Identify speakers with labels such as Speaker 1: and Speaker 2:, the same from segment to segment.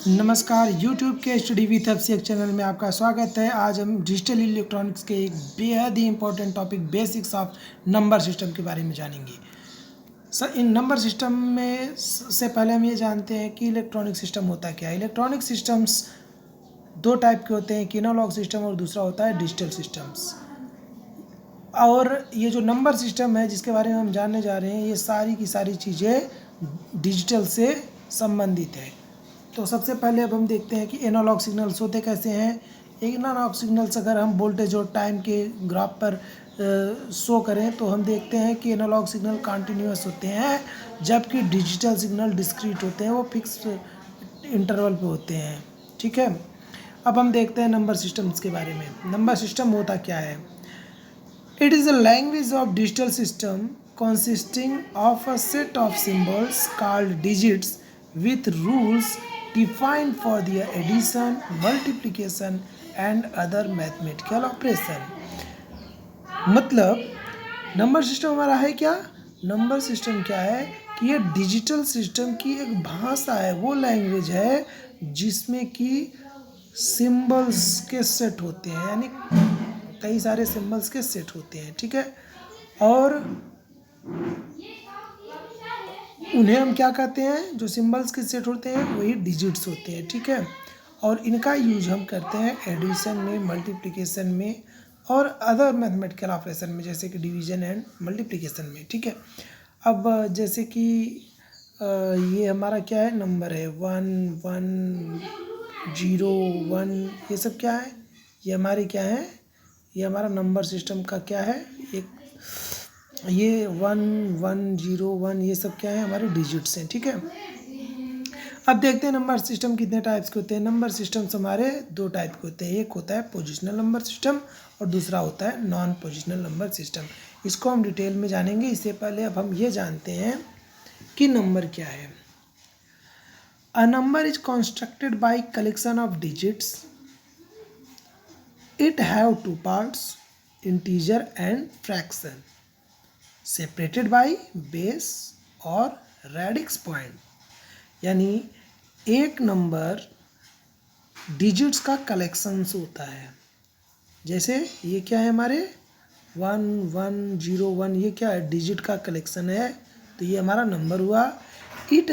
Speaker 1: नमस्कार YouTube के study with Abhishek channel में आपका स्वागत है। आज हम डिजिटल इलेक्ट्रॉनिक्स के एक बेहद ही important topic basics of number system के बारे में जानेंगे। सर, इन नंबर सिस्टम में से पहले हम ये जानते हैं कि इलेक्ट्रॉनिक सिस्टम होता क्या है। इलेक्ट्रॉनिक सिस्टम्स दो टाइप के होते हैं, एक एनालॉग सिस्टम और दूसरा होता है डिजिटल सिस्टम्स। और ये जो नंबर सिस्टम है जिसके बारे में हम जानने जा रहे हैं, ये सारी की सारी चीज़ें डिजिटल से संबंधित है। तो सबसे पहले अब हम देखते हैं कि एनालॉग सिग्नल्स होते कैसे हैं। एनालॉग सिग्नल्स अगर हम वोल्टेज और टाइम के ग्राफ पर शो करें तो हम देखते हैं कि एनालॉग सिग्नल कंटिन्यूअस होते हैं, जबकि डिजिटल सिग्नल डिस्क्रीट होते हैं, वो फिक्स इंटरवल पे होते हैं। ठीक है, अब हम देखते हैं नंबर सिस्टम्स के बारे में। नंबर सिस्टम होता क्या है? It is a language of digital system consisting of a set of symbols called digits with rules defined for their addition, multiplication and other mathematical operation। मतलब नंबर सिस्टम हमारा है क्या? नंबर सिस्टम क्या है कि ये डिजिटल सिस्टम की एक भाषा है, वो लैंग्वेज है जिसमें कि सिंबल्स के सेट होते हैं, यानी कई सारे सिंबल्स के सेट होते हैं। ठीक है, और उन्हें हम क्या कहते हैं? जो सिंबल्स के सेट होते हैं वही डिजिट्स होते हैं। ठीक है, और इनका यूज हम करते हैं एडिशन में, मल्टीप्लिकेशन में और अदर मैथमेटिकल ऑपरेशन में, जैसे कि डिवीजन एंड मल्टीप्लिकेशन में। ठीक है, अब जैसे कि ये हमारा क्या है? नंबर है 1 1 0 1, ये सब क्या है? ये हमारे क्या है? ये हमारा नंबर सिस्टम का क्या है? एक ये 1 1 0 1, ये सब क्या है? हमारे डिजिट्स हैं। ठीक है, अब देखते हैं नंबर सिस्टम कितने टाइप्स के होते हैं। नंबर सिस्टम्स हमारे दो टाइप के होते हैं, एक होता है पोजिशनल नंबर सिस्टम और दूसरा होता है नॉन पोजिशनल नंबर सिस्टम। इसको हम डिटेल में जानेंगे। इससे पहले अब हम ये जानते हैं कि नंबर क्या है। A number is constructed by collection of digits. It have two parts, integer and fraction, separated by base और रेडिक्स पॉइंट। यानी एक नंबर डिजिट्स का कलेक्शंस होता है। जैसे ये क्या है हमारे 1 1 0 1, ये क्या है? डिजिट का कलेक्शन है, तो ये हमारा नंबर हुआ। It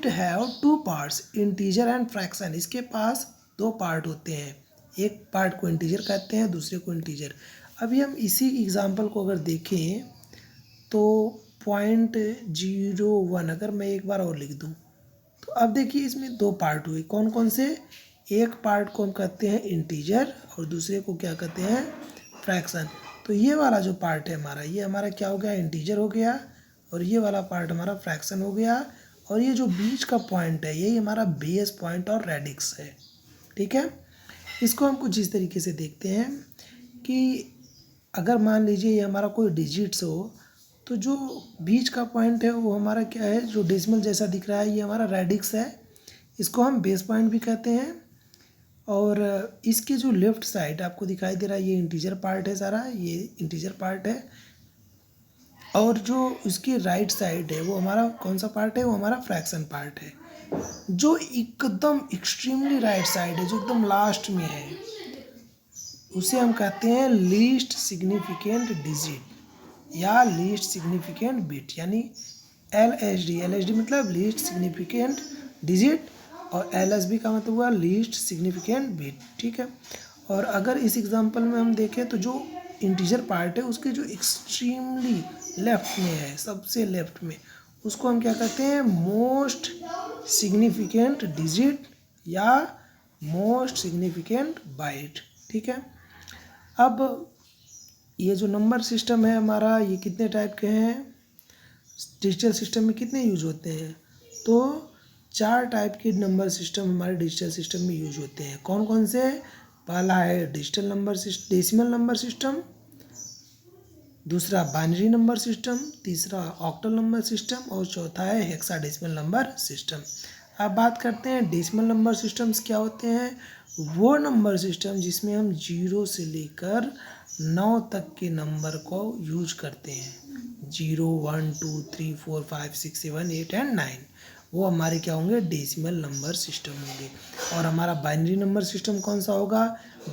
Speaker 1: have two parts, integer and fraction. इसके पास दो पार्ट होते हैं, एक पार्ट को इंटीजर कहते हैं, दूसरे को इंटीजर। अभी हम इसी एग्जांपल को अगर देखें तो 0.01 अगर मैं एक बार और लिख दूं तो अब देखिए इसमें दो पार्ट हुए। कौन कौन से? एक पार्ट को हम कहते हैं इंटीजर और दूसरे को क्या कहते हैं? फ्रैक्शन। तो ये वाला जो पार्ट है हमारा, ये हमारा क्या हो गया? इंटीजर हो गया, और ये वाला पार्ट हमारा फ्रैक्शन हो गया, और ये जो बीच का पॉइंट है यही हमारा बेस पॉइंट और रेडिक्स है। ठीक है, इसको हम कुछ इस तरीके से देखते हैं कि अगर मान लीजिए ये हमारा कोई डिजिट्स हो, तो जो बीच का पॉइंट है वो हमारा क्या है? जो डेसिमल जैसा दिख रहा है ये हमारा रेडिक्स है, इसको हम बेस पॉइंट भी कहते हैं। और इसके जो लेफ्ट साइड आपको दिखाई दे रहा है ये इंटीजर पार्ट है, सारा ये इंटीजर पार्ट है, और जो उसकी राइट साइड है वो हमारा कौन सा पार्ट है? वो हमारा फ्रैक्शन पार्ट है। जो एकदम एक्सट्रीमली राइट साइड है, जो एकदम लास्ट में है, उसे हम कहते हैं लीस्ट सिग्निफिकेंट डिजिट या लीस्ट सिग्निफिकेंट बिट, यानी LSD। LSD मतलब लीस्ट सिग्निफिकेंट डिजिट, और LSB का मतलब हुआ लीस्ट सिग्निफिकेंट बिट। ठीक है, और अगर इस एग्जांपल में हम देखें तो जो इंटीजर पार्ट है उसके जो एक्सट्रीमली लेफ्ट में है, सबसे लेफ्ट में, उसको हम क्या कहते हैं? मोस्ट सिग्निफिकेंट डिजिट या मोस्ट सिग्निफिकेंट बाइट। ठीक है, अब ये जो नंबर सिस्टम है हमारा, ये कितने टाइप के हैं? डिजिटल सिस्टम में कितने यूज होते हैं? तो 4 टाइप के नंबर सिस्टम हमारे डिजिटल सिस्टम में यूज होते हैं। कौन कौन से? पहला है digital number system, decimal number system, दूसरा बाइनरी नंबर सिस्टम, तीसरा ऑक्टल नंबर सिस्टम, और चौथा है हेक्साडेसिमल नंबर सिस्टम। अब बात करते हैं डेसिमल नंबर सिस्टम्स क्या होते हैं। वो नंबर सिस्टम जिसमें हम 0 से लेकर 9 तक के नंबर को यूज करते हैं, 0 1 2 3 4 5 6 7 8 एंड 9। वो हमारे क्या होंगे, डेसिमल नंबर सिस्टम होंगे। और हमारा बाइनरी नंबर सिस्टम कौन सा होगा,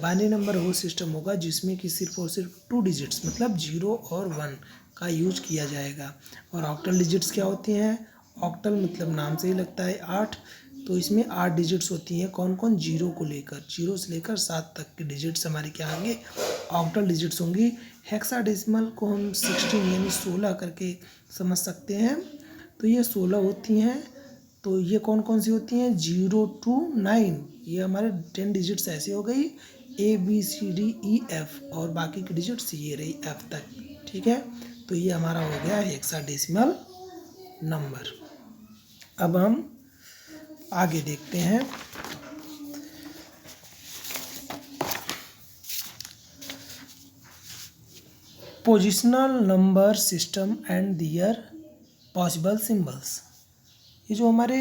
Speaker 1: बाइनरी नंबर वो सिस्टम होगा जिसमें कि सिर्फ और सिर्फ 2 डिजिट्स मतलब 0 और 1 का यूज किया जाएगा। और ऑक्टल डिजिट्स क्या होती हैं, ऑक्टल मतलब नाम से ही लगता है 8, तो इसमें 8 डिजिट्स होती हैं। कौन कौन, जीरो को लेकर, 0 से लेकर 7 तक के डिजिट्स हमारे क्या होंगे, ऑक्टल डिजिट्स होंगी। हेक्साडेसिमल को हम 16 यानी 16 करके समझ सकते हैं। तो ये 16 होती हैं। तो ये कौन कौन सी होती हैं, 0 to 9, ये हमारे 10 डिजिट्स ऐसे हो गई, ABCDEF, और बाकी की डिजिट्स ये रही F तक, ठीक है। तो ये हमारा हो गया हेक्साडेसिमल नंबर। अब हम आगे देखते हैं। Positional number system and their possible symbols. ये जो हमारे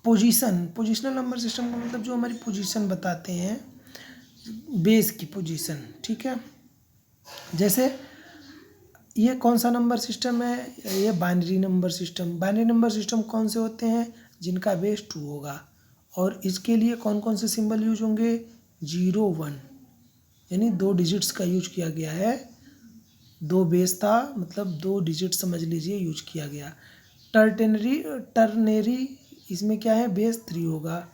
Speaker 1: पोजिशनल नंबर सिस्टम का मतलब जो हमारी पोजीशन बताते हैं, बेस की पोजीशन, ठीक है। जैसे ये कौन सा नंबर सिस्टम है, ये binary number system. Binary number system कौन से होते हैं, जिनका बेस 2 होगा। और इसके लिए कौन कौन से सिंबल यूज होंगे, 0 1, यानी 2 डिजिट्स का यूज किया गया है। 2 बेस था मतलब 2 डिजिट समझ लीजिए यूज किया गया। टर्नेरी इसमें क्या है, बेस 3 होगा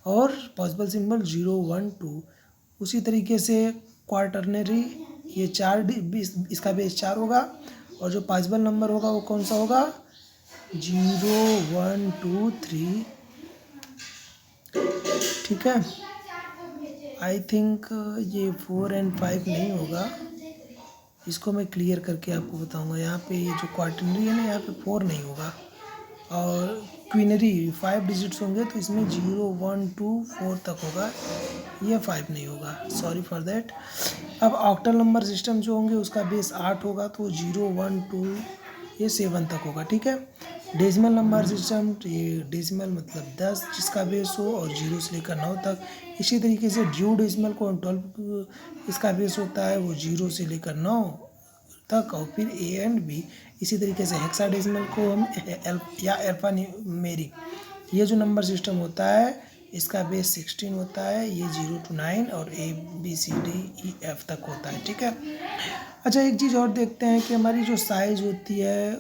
Speaker 1: और पॉसिबल सिंबल 0 1 2। उसी तरीके से क्वार्टरनरी, ये 4 इसका बेस 4 होगा। और जो पॉसिबल नंबर होगा वो कौन सा होगा, 0 1 2 3, ठीक है। आई थिंक ये 4 और 5 नहीं होगा, इसको मैं क्लियर करके आपको बताऊंगा। यहाँ पे ये जो क्वार्टरनरी है ना, यहाँ पे 4 नहीं होगा। और क्वीनरी 5 डिजिट्स होंगे, तो इसमें 0 1 2 4 तक होगा, ये 5 नहीं होगा, सॉरी फॉर देट। अब ऑक्टल नंबर सिस्टम जो होंगे उसका बेस 8 होगा, तो 0 1 2 ये 7 तक होगा, ठीक है। डेसिमल नंबर सिस्टम, ये डेसिमल मतलब 10 जिसका बेस हो और 0 से लेकर 9 तक। इसी तरीके से ड्यू डेसिमल को 12 इसका बेस होता है, वो 0 से लेकर 9 तक, और फिर ए एंड बी। इसी तरीके से हेक्साडेसिमल को हम या अल्फान्यूमेरिक, ये जो नंबर सिस्टम होता है इसका बेस 16 होता है, ये 0 to 9 और ABCDEF तक होता है, ठीक है। अच्छा, एक चीज़ और देखते हैं कि हमारी जो साइज़ होती है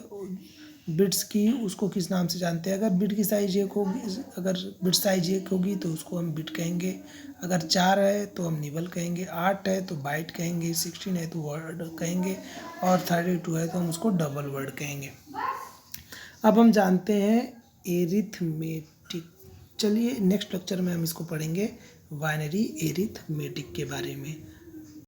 Speaker 1: बिट्स की, उसको किस नाम से जानते हैं। अगर बिट की साइज 1 होगी, अगर बिट साइज 1 होगी तो उसको हम बिट कहेंगे। अगर 4 है तो हम निबल कहेंगे, 8 है तो बाइट कहेंगे, 16 है तो वर्ड कहेंगे, और 32 है तो हम उसको डबल वर्ड कहेंगे। अब हम जानते हैं एरिथमेटिक। चलिए नेक्स्ट लेक्चर में हम इसको पढ़ेंगे, बाइनरी एरिथमेटिक के बारे में।